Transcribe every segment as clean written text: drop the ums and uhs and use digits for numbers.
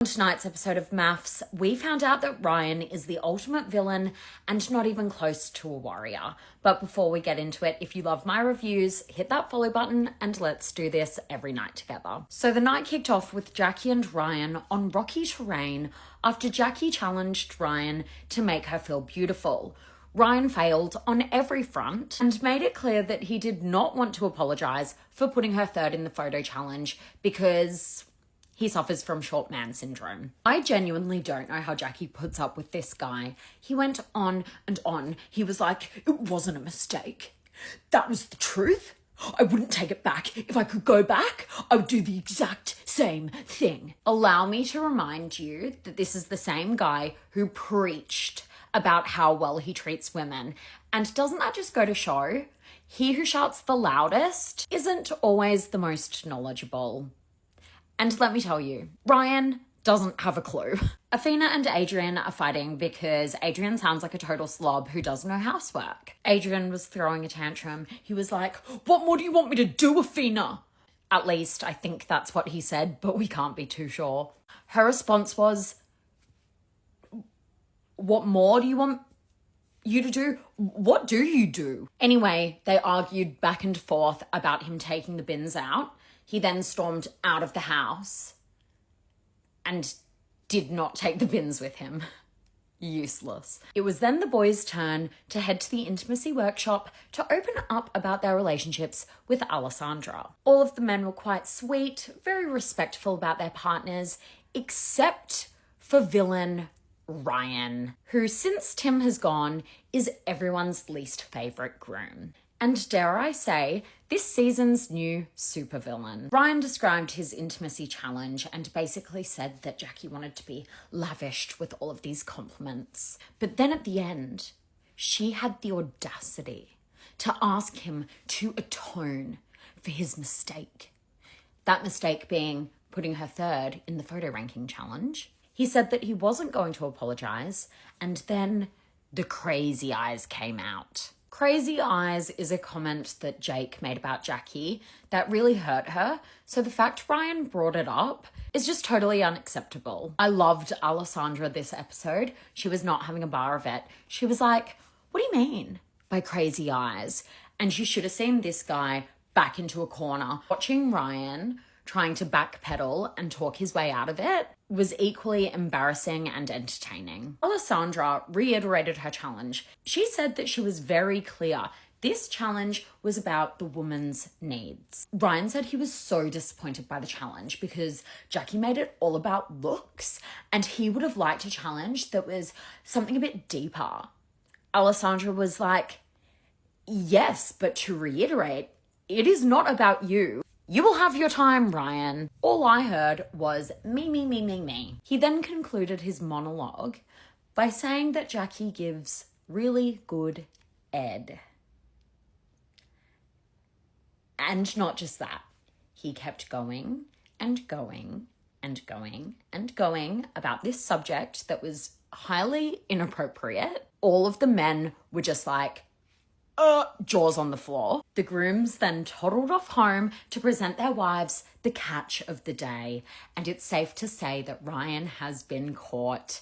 On tonight's episode of MAFS, we found out that Ryan is the ultimate villain and not even close to a warrior. But before we get into it, if you love my reviews, hit that follow button and let's do this every night together. So the night kicked off with Jackie and Ryan on rocky terrain after Jackie challenged Ryan to make her feel beautiful. Ryan failed on every front and made it clear that he did not want to apologise for putting her third in the photo challenge because he suffers from short man syndrome. I genuinely don't know how Jackie puts up with this guy. He went on and on. He was like, it wasn't a mistake. That was the truth. I wouldn't take it back. If I could go back, I would do the exact same thing. Allow me to remind you that this is the same guy who preached about how well he treats women. And doesn't that just go to show? He who shouts the loudest isn't always the most knowledgeable. And let me tell you, Ryan doesn't have a clue. Athena and Adrian are fighting because Adrian sounds like a total slob who does no housework. Adrian was throwing a tantrum. He was like, what more do you want me to do, Athena? At least I think that's what he said, but we can't be too sure. Her response was, what more do you want you to do? What do you do? Anyway, they argued back and forth about him taking the bins out. He then stormed out of the house and did not take the bins with him. Useless. It was then the boys' turn to head to the intimacy workshop to open up about their relationships with Alessandra. All of the men were quite sweet, very respectful about their partners, except for villain Ryan, who since Tim has gone is everyone's least favourite groom. And dare I say, this season's new supervillain. Ryan described his intimacy challenge and basically said that Jackie wanted to be lavished with all of these compliments. But then at the end, she had the audacity to ask him to atone for his mistake. That mistake being putting her third in the photo ranking challenge. He said that he wasn't going to apologise, and then the crazy eyes came out. Crazy eyes is a comment that Jake made about Jackie that really hurt her, so the fact Ryan brought it up is just totally unacceptable. I loved Alessandra this episode. She was not having a bar of it. She was like, what do you mean by crazy eyes? And you should have seen this guy back into a corner. Watching Ryan trying to backpedal and talk his way out of it was equally embarrassing and entertaining. Alessandra reiterated her challenge. She said that she was very clear. This challenge was about the woman's needs. Ryan said he was so disappointed by the challenge because Jackie made it all about looks and he would have liked a challenge that was something a bit deeper. Alessandra was like, yes, but to reiterate, it is not about you. You will have your time, Ryan. All I heard was me, me, me, me, me. He then concluded his monologue by saying that Jackie gives really good ed. And not just that. He kept going and going and going and going about this subject that was highly inappropriate. All of the men were just like, jaws on the floor. The grooms then toddled off home to present their wives the catch of the day. And it's safe to say that Ryan has been caught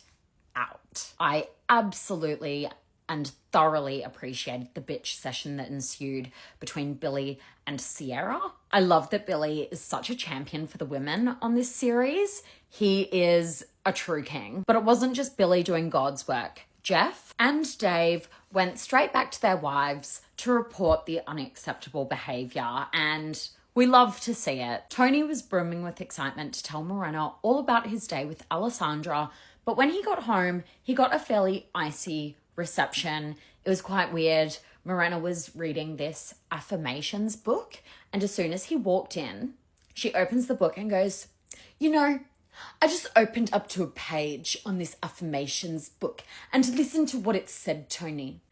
out. I absolutely and thoroughly appreciated the bitch session that ensued between Billy and Sierra. I love that Billy is such a champion for the women on this series. He is a true king. But it wasn't just Billy doing God's work. Jeff and Dave went straight back to their wives to report the unacceptable behaviour, and we love to see it. Tony was brimming with excitement to tell Morena all about his day with Alessandra, but when he got home, he got a fairly icy reception. It was quite weird. Morena was reading this affirmations book, and as soon as he walked in, she opens the book and goes, you know, I just opened up to a page on this affirmations book and listened to what it said, Tony.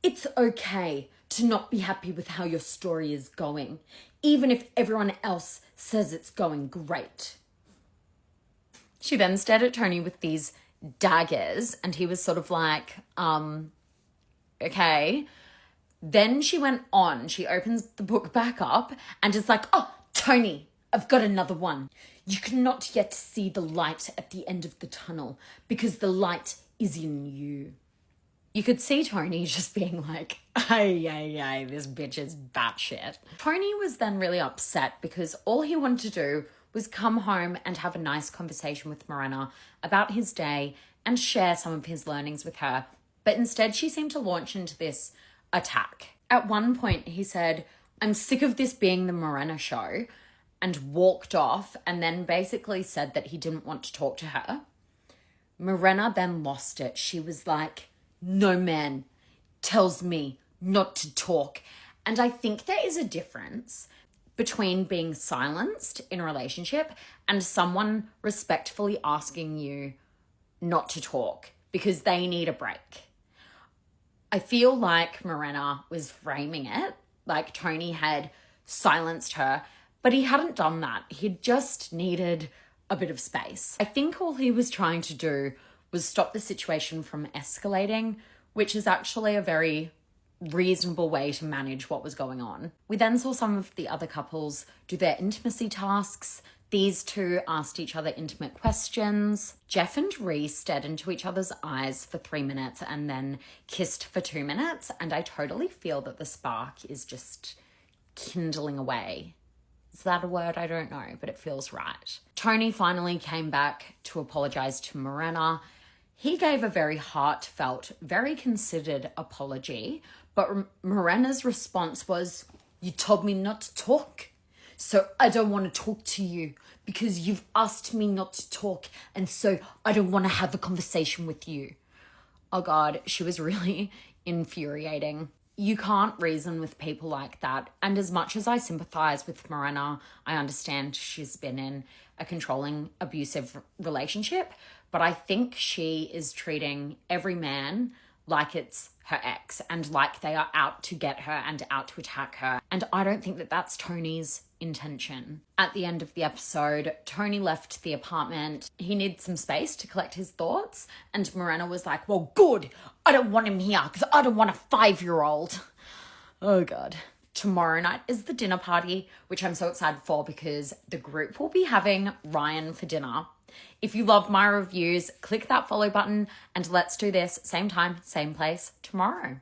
It's okay to not be happy with how your story is going, even if everyone else says it's going great. She then stared at Tony with these daggers and he was sort of like, okay. Then she went on, she opens the book back up and is like, oh, Tony, I've got another one. You cannot yet see the light at the end of the tunnel because the light is in you. You could see Tony just being like, ay, this bitch is batshit. Tony was then really upset because all he wanted to do was come home and have a nice conversation with Morena about his day and share some of his learnings with her. But instead, she seemed to launch into this attack. At one point, he said, I'm sick of this being the Morena show, and walked off and then basically said that he didn't want to talk to her. Morena then lost it. She was like, no man tells me not to talk. And I think there is a difference between being silenced in a relationship and someone respectfully asking you not to talk because they need a break. I feel like Morena was framing it like Tony had silenced her, but he hadn't done that. He just needed a bit of space. I think all he was trying to do was stop the situation from escalating, which is actually a very reasonable way to manage what was going on. We then saw some of the other couples do their intimacy tasks. These two asked each other intimate questions. Jeff and Reese stared into each other's eyes for 3 minutes and then kissed for 2 minutes. And I totally feel that the spark is just kindling away. Is that a word? I don't know, but it feels right. Tony finally came back to apologize to Morena. He gave a very heartfelt, very considered apology, but Morena's response was, you told me not to talk, so I don't want to talk to you because you've asked me not to talk, and so I don't want to have a conversation with you. Oh God, she was really infuriating. You can't reason with people like that. And as much as I sympathize with Morena, I understand she's been in a controlling, abusive relationship, but I think she is treating every man like it's her ex and like they are out to get her and out to attack her. And I don't think that that's Tony's intention. At the end of the episode, Tony left the apartment. He needed some space to collect his thoughts. And Morena was like, well, good. I don't want him here because I don't want a 5-year-old. Oh God. Tomorrow night is the dinner party, which I'm so excited for because the group will be having Ryan for dinner. If you love my reviews, click that follow button and let's do this same time, same place tomorrow.